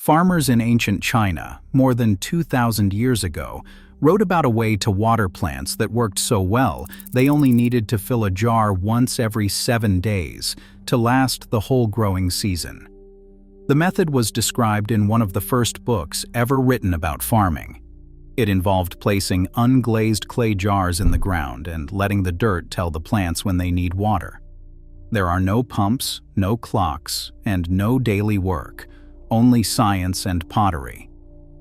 Farmers in ancient China, more than 2,000 years ago, wrote about a way to water plants that worked so well they only needed to fill a jar once every 7 days to last the whole growing season. The method was described in one of the first books ever written about farming. It involved placing unglazed clay jars in the ground and letting the dirt tell the plants when they need water. There are no pumps, no clocks, and no daily work, only science and pottery.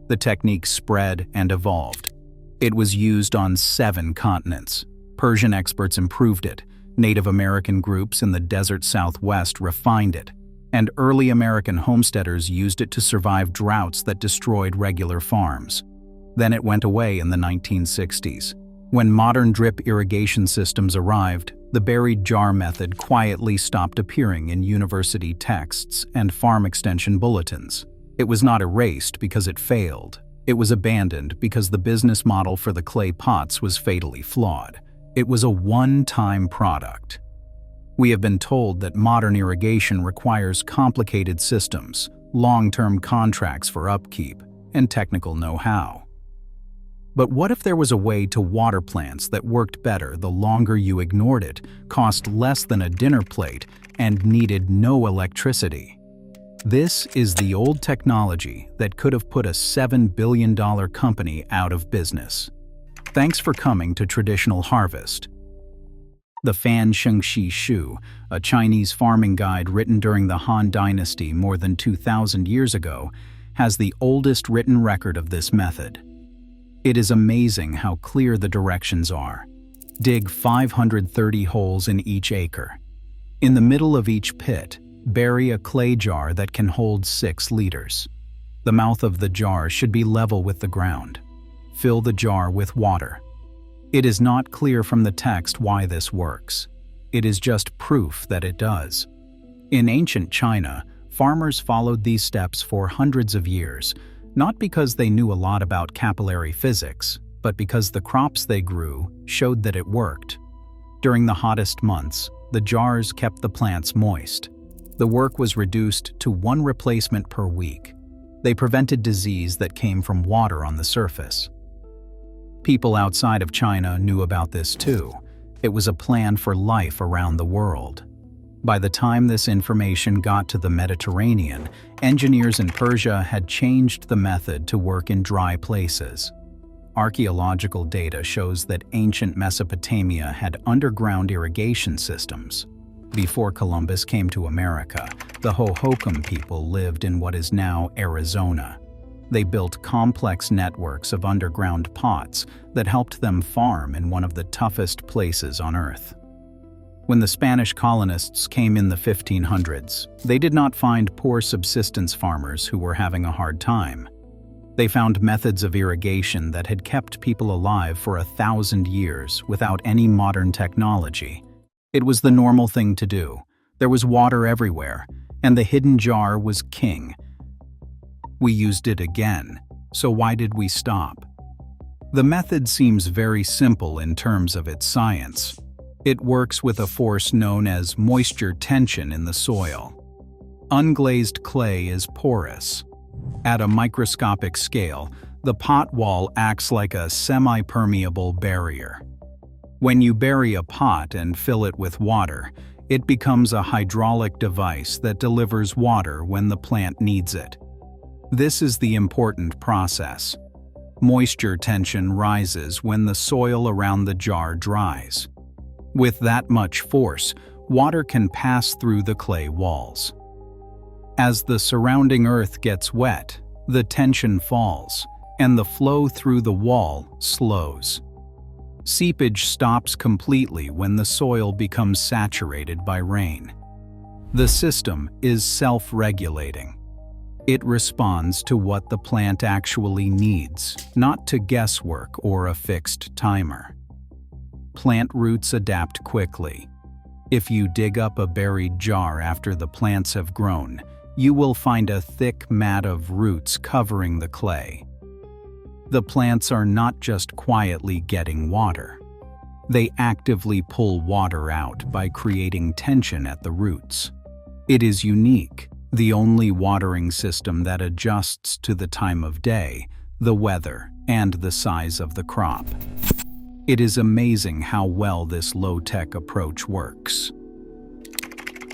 The technique spread and evolved. It was used on 7 continents. Persian experts improved it, Native American groups in the desert Southwest refined it, and early American homesteaders used it to survive droughts that destroyed regular farms. Then it went away in the 1960s. When modern drip irrigation systems arrived, the buried jar method quietly stopped appearing in university texts and farm extension bulletins. It was not erased because it failed. It was abandoned because the business model for the clay pots was fatally flawed. It was a one-time product. We have been told that modern irrigation requires complicated systems, long-term contracts for upkeep, and technical know-how. But what if there was a way to water plants that worked better the longer you ignored it, cost less than a dinner plate, and needed no electricity? This is the old technology that could have put a $7 billion company out of business. Thanks for coming to Traditional Harvest. The Fan Shengxi Shu, a Chinese farming guide written during the Han Dynasty more than 2,000 years ago, has the oldest written record of this method. It is amazing how clear the directions are. Dig 530 holes in each acre. In the middle of each pit, bury a clay jar that can hold 6 liters. The mouth of the jar should be level with the ground. Fill the jar with water. It is not clear from the text why this works. It is just proof that it does. In ancient China, farmers followed these steps for hundreds of years, not because they knew a lot about capillary physics, but because the crops they grew showed that it worked. During the hottest months, the jars kept the plants moist. The work was reduced to 1 replacement per week. They prevented disease that came from water on the surface. People outside of China knew about this too. It was a plan for life around the world. By the time this information got to the Mediterranean, engineers in Persia had changed the method to work in dry places. Archaeological data shows that ancient Mesopotamia had underground irrigation systems. Before Columbus came to America, the Hohokam people lived in what is now Arizona. They built complex networks of underground pots that helped them farm in one of the toughest places on Earth. When the Spanish colonists came in the 1500s, they did not find poor subsistence farmers who were having a hard time. They found methods of irrigation that had kept people alive for 1,000 years without any modern technology. It was the normal thing to do. There was water everywhere, and the hidden jar was king. We used it again, so why did we stop? The method seems very simple in terms of its science. It works with a force known as moisture tension in the soil. Unglazed clay is porous. At a microscopic scale, the pot wall acts like a semi-permeable barrier. When you bury a pot and fill it with water, it becomes a hydraulic device that delivers water when the plant needs it. This is the important process. Moisture tension rises when the soil around the jar dries. With that much force, water can pass through the clay walls. As the surrounding earth gets wet, the tension falls, and the flow through the wall slows. Seepage stops completely when the soil becomes saturated by rain. The system is self-regulating. It responds to what the plant actually needs, not to guesswork or a fixed timer. Plant roots adapt quickly. If you dig up a buried jar after the plants have grown, you will find a thick mat of roots covering the clay. The plants are not just quietly getting water. They actively pull water out by creating tension at the roots. It is unique. The only watering system that adjusts to the time of day, the weather, and the size of the crop. It is amazing how well this low-tech approach works.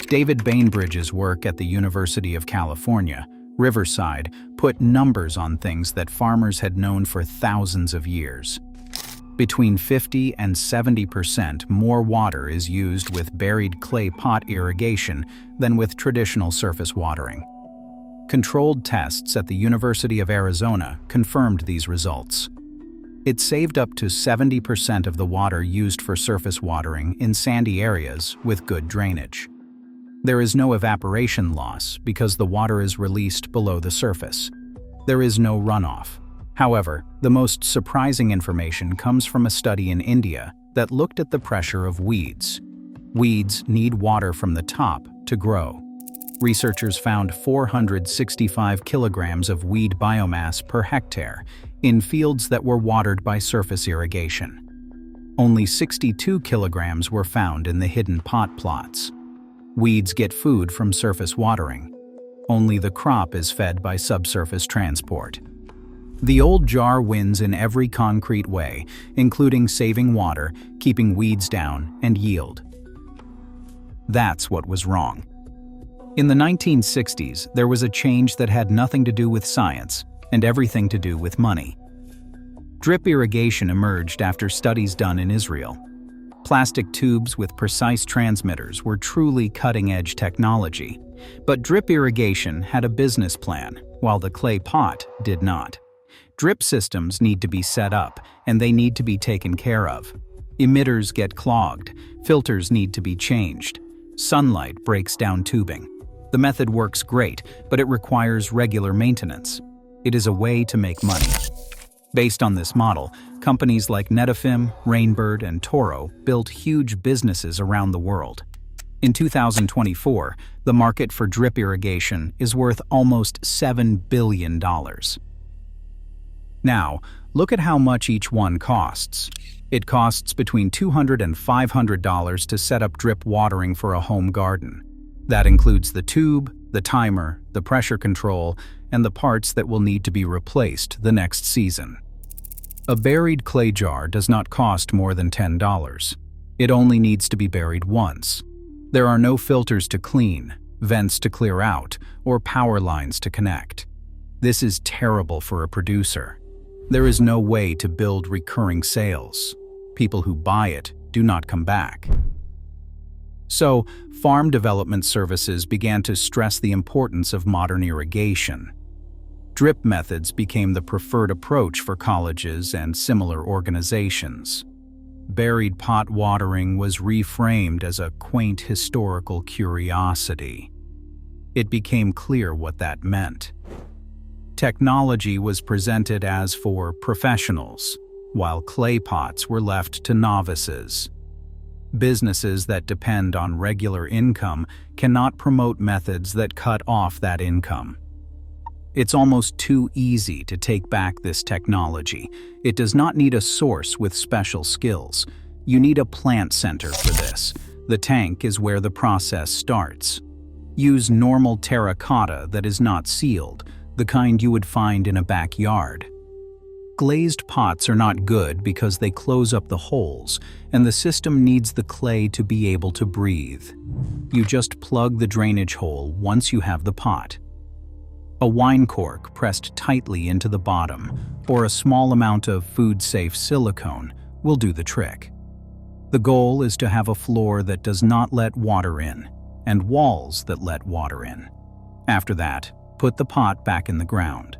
David Bainbridge's work at the University of California, Riverside, put numbers on things that farmers had known for thousands of years. Between 50 and 70% more water is used with buried clay pot irrigation than with traditional surface watering. Controlled tests at the University of Arizona confirmed these results. It saved up to 70% of the water used for surface watering in sandy areas with good drainage. There is no evaporation loss because the water is released below the surface. There is no runoff. However, the most surprising information comes from a study in India that looked at the pressure of weeds. Weeds need water from the top to grow. Researchers found 465 kilograms of weed biomass per hectare in fields that were watered by surface irrigation. Only 62 kilograms were found in the hidden pot plots. Weeds get food from surface watering. Only the crop is fed by subsurface transport. The old jar wins in every concrete way, including saving water, keeping weeds down, and yield. That's what was wrong. In the 1960s, there was a change that had nothing to do with science and everything to do with money. Drip irrigation emerged after studies done in Israel. Plastic tubes with precise transmitters were truly cutting-edge technology, but drip irrigation had a business plan, while the clay pot did not. Drip systems need to be set up, and they need to be taken care of. Emitters get clogged, filters need to be changed. Sunlight breaks down tubing. The method works great, but it requires regular maintenance. It is a way to make money. Based on this model, companies like Netafim, Rainbird, and Toro built huge businesses around the world. In 2024, the market for drip irrigation is worth almost $7 billion. Now, look at how much each one costs. It costs between $200 and $500 to set up drip watering for a home garden. That includes the tube, the timer, the pressure control, and the parts that will need to be replaced the next season. A buried clay jar does not cost more than $10. It only needs to be buried once. There are no filters to clean, vents to clear out, or power lines to connect. This is terrible for a producer. There is no way to build recurring sales. People who buy it do not come back. So, farm development services began to stress the importance of modern irrigation. Drip methods became the preferred approach for colleges and similar organizations. Buried pot watering was reframed as a quaint historical curiosity. It became clear what that meant. Technology was presented as for professionals, while clay pots were left to novices. Businesses that depend on regular income cannot promote methods that cut off that income. It's almost too easy to take back this technology. It does not need a source with special skills. You need a plant center for this. The tank is where the process starts. Use normal terracotta that is not sealed, the kind you would find in a backyard. Glazed pots are not good because they close up the holes, and the system needs the clay to be able to breathe. You just plug the drainage hole once you have the pot. A wine cork pressed tightly into the bottom, or a small amount of food-safe silicone, will do the trick. The goal is to have a floor that does not let water in, and walls that let water in. After that, put the pot back in the ground.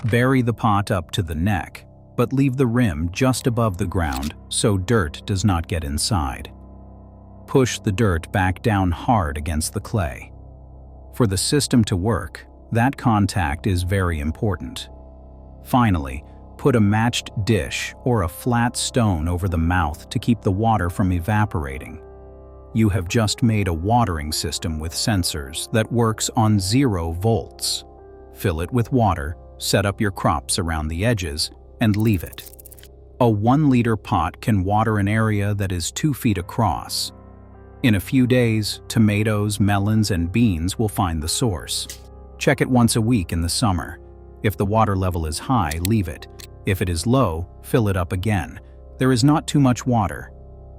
Bury the pot up to the neck, but leave the rim just above the ground so dirt does not get inside. Push the dirt back down hard against the clay. For the system to work, that contact is very important. Finally, put a matched dish or a flat stone over the mouth to keep the water from evaporating. You have just made a watering system with sensors that works on 0 volts. Fill it with water, set up your crops around the edges, and leave it. A 1-liter pot can water an area that is 2 feet across. In a few days, tomatoes, melons, and beans will find the source. Check it once a week in the summer. If the water level is high, leave it. If it is low, fill it up again. There is not too much water.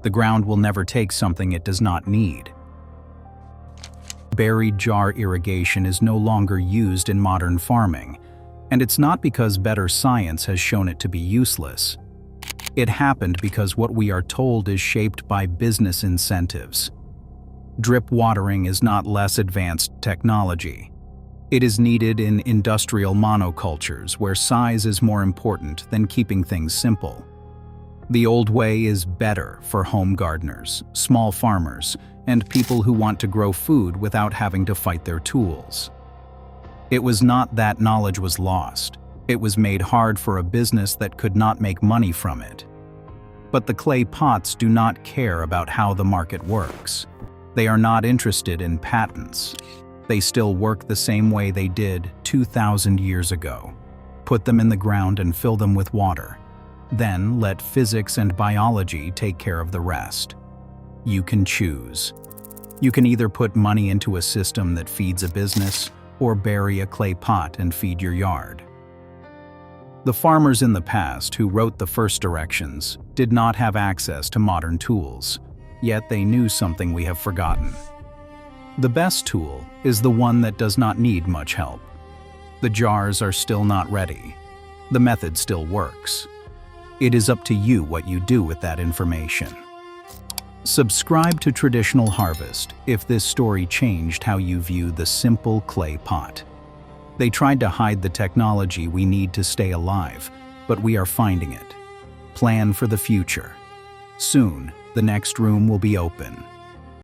The ground will never take something it does not need. Buried jar irrigation is no longer used in modern farming, and it's not because better science has shown it to be useless. It happened because what we are told is shaped by business incentives. Drip watering is not less advanced technology. It is needed in industrial monocultures where size is more important than keeping things simple. The old way is better for home gardeners, small farmers, and people who want to grow food without having to fight their tools. It was not that knowledge was lost. It was made hard for a business that could not make money from it. But the clay pots do not care about how the market works. They are not interested in patents. They still work the same way they did 2,000 years ago. Put them in the ground and fill them with water. Then let physics and biology take care of the rest. You can choose. You can either put money into a system that feeds a business or bury a clay pot and feed your yard. The farmers in the past who wrote the first directions did not have access to modern tools, yet they knew something we have forgotten. The best tool is the one that does not need much help. The jars are still not ready. The method still works. It is up to you what you do with that information. Subscribe to Traditional Harvest if this story changed how you view the simple clay pot. They tried to hide the technology we need to stay alive, but we are finding it. Plan for the future. Soon, the next room will be open.